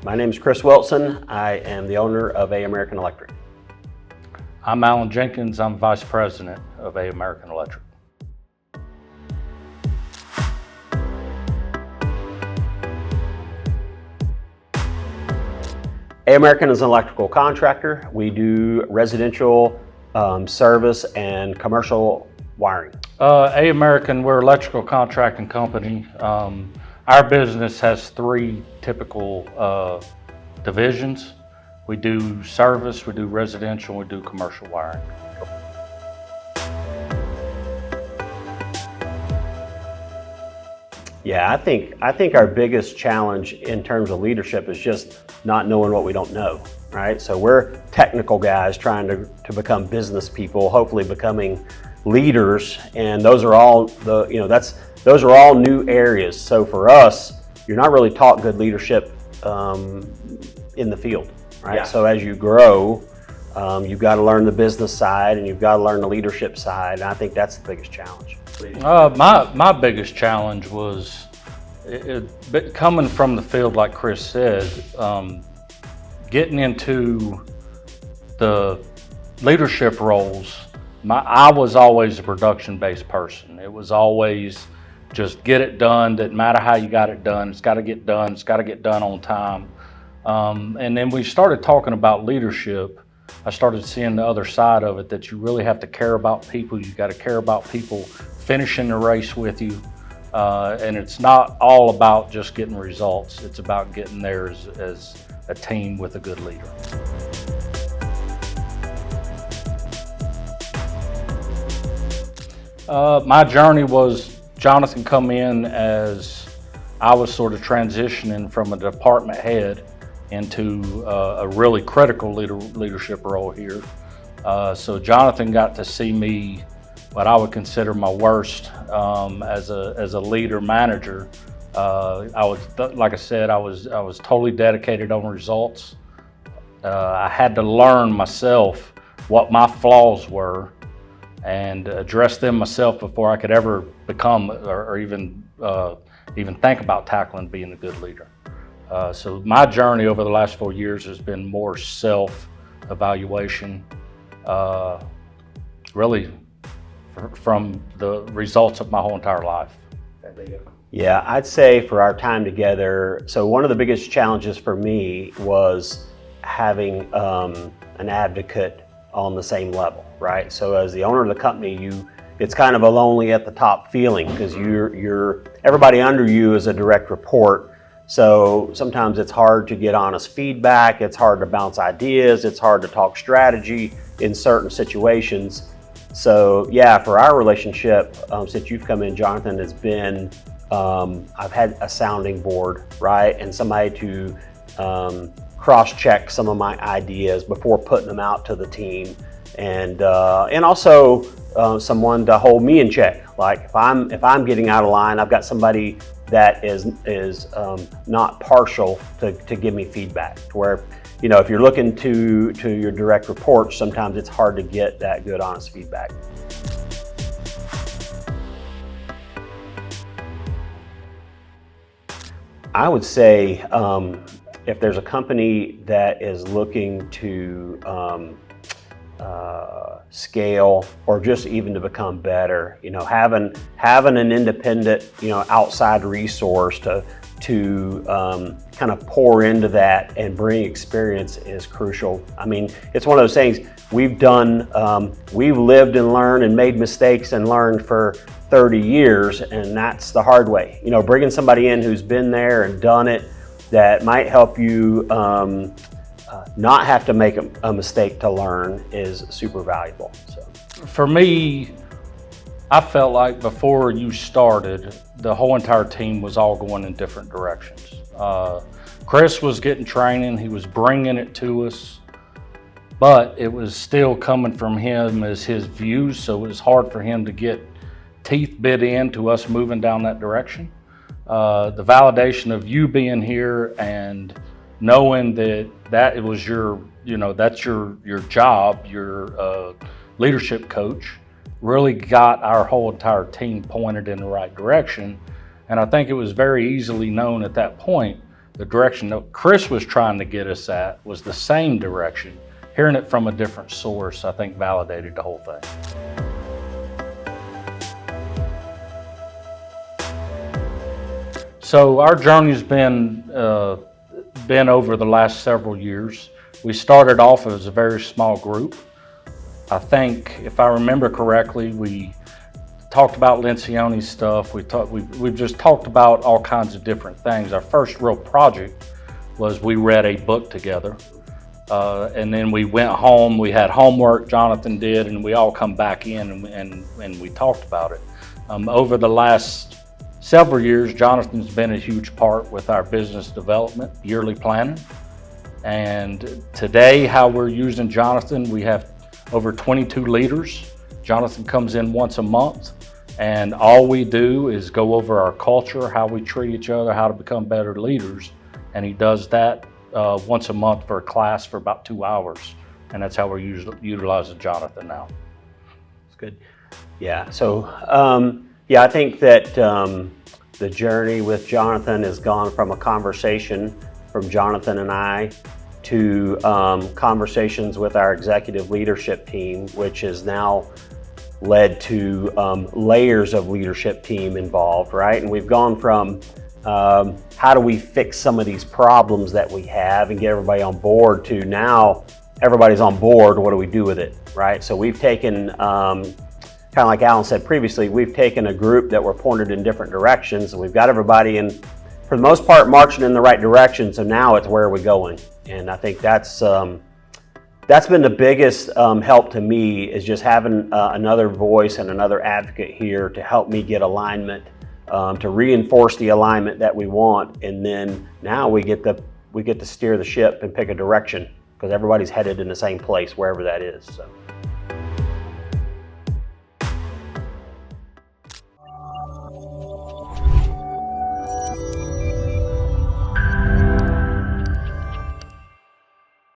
My name is Kris Wilson. I am the owner of A American Electric. I'm Alan Jenkins. I'm Vice President of A American Electric. A American is an electrical contractor. We do residential service and commercial wiring. A American, we're an electrical contracting company. Our business has three typical divisions. We do service, we do residential, we do commercial wiring. Yeah, I think our biggest challenge in terms of leadership is just not knowing what we don't know, right? So we're technical guys trying to become business people, hopefully becoming leaders, and those are all those are all new areas. So for us, you're not really taught good leadership in the field, right? Yeah. So as you grow, you've got to learn the business side and you've got to learn the leadership side, and I think that's the biggest challenge. My biggest challenge was coming from the field, like Kris said, getting into the leadership roles. I was always a production-based person. It was always just get it done. Didn't matter how you got it done. It's got to get done. It's got to get done on time. And then we started talking about leadership. I started seeing the other side of it, that you really have to care about people. You got to care about people finishing the race with you. And it's not all about just getting results. It's about getting there as a team with a good leader. My journey was Jonathan come in as I was sort of transitioning from a department head into a really critical leadership role here. So Jonathan got to see me, what I would consider my worst as a leader manager. I was, like I said, I was totally dedicated on results. I had to learn myself what my flaws were and address them myself before I could ever become or even think about tackling being a good leader. So my journey over the last 4 years has been more self-evaluation, really from the results of my whole entire life. Yeah, I'd say for our time together, so one of the biggest challenges for me was having an advocate on the same level, right? So as the owner of the company, it's kind of a lonely at the top feeling because everybody under you is a direct report. So sometimes it's hard to get honest feedback, it's hard to bounce ideas, it's hard to talk strategy in certain situations. So yeah, for our relationship, since you've come in, Jonathan, has been, I've had a sounding board, right? And somebody to cross-check some of my ideas before putting them out to the team. And also someone to hold me in check. Like if I'm getting out of line, I've got somebody that is not partial to give me feedback. To where, if you're looking to your direct reports, sometimes it's hard to get that good, honest feedback. I would say if there's a company that is looking to scale or just even to become better, having an independent, outside resource to kind of pour into that and bring experience is crucial. I mean, it's one of those things we've lived and learned and made mistakes and learned for 30 years, and that's the hard way. Bringing somebody in who's been there and done it, that might help you not have to make a mistake to learn is super valuable. So for me, I felt like before you started, the whole entire team was all going in different directions. Kris was getting training, he was bringing it to us, but it was still coming from him as his views, so it was hard for him to get teeth bit into us moving down that direction. The validation of you being here and knowing that it was that's your job, your leadership coach, really got our whole entire team pointed in the right direction. And I think it was very easily known at that point the direction that Kris was trying to get us at was the same direction. Hearing it from a different source, I think, validated the whole thing. So our journey's been over the last several years. We started off as a very small group. I think, if I remember correctly, we talked about Lencioni's stuff. We've just talked about all kinds of different things. Our first real project was we read a book together. And then we went home, we had homework, Jonathan did, and we all come back in and we talked about it. Over the last several years, Jonathan's been a huge part with our business development, yearly planning. And today, how we're using Jonathan, we have over 22 leaders. Jonathan comes in once a month, and all we do is go over our culture, how we treat each other, how to become better leaders. And he does that once a month for a class for about 2 hours. And that's how we're utilizing Jonathan now. That's good. Yeah, so I think that the journey with Jonathan has gone from a conversation from Jonathan and I to conversations with our executive leadership team, which has now led to layers of leadership team involved, right? And we've gone from how do we fix some of these problems that we have and get everybody on board to now everybody's on board, what do we do with it, right? So we've taken, kind of like Alan said previously, we've taken a group that were pointed in different directions, and we've got everybody in, for the most part, marching in the right direction. So now it's where are we going? And I think that's been the biggest help to me, is just having another voice and another advocate here to help me get alignment, to reinforce the alignment that we want. And then now we get to steer the ship and pick a direction, because everybody's headed in the same place, wherever that is. So.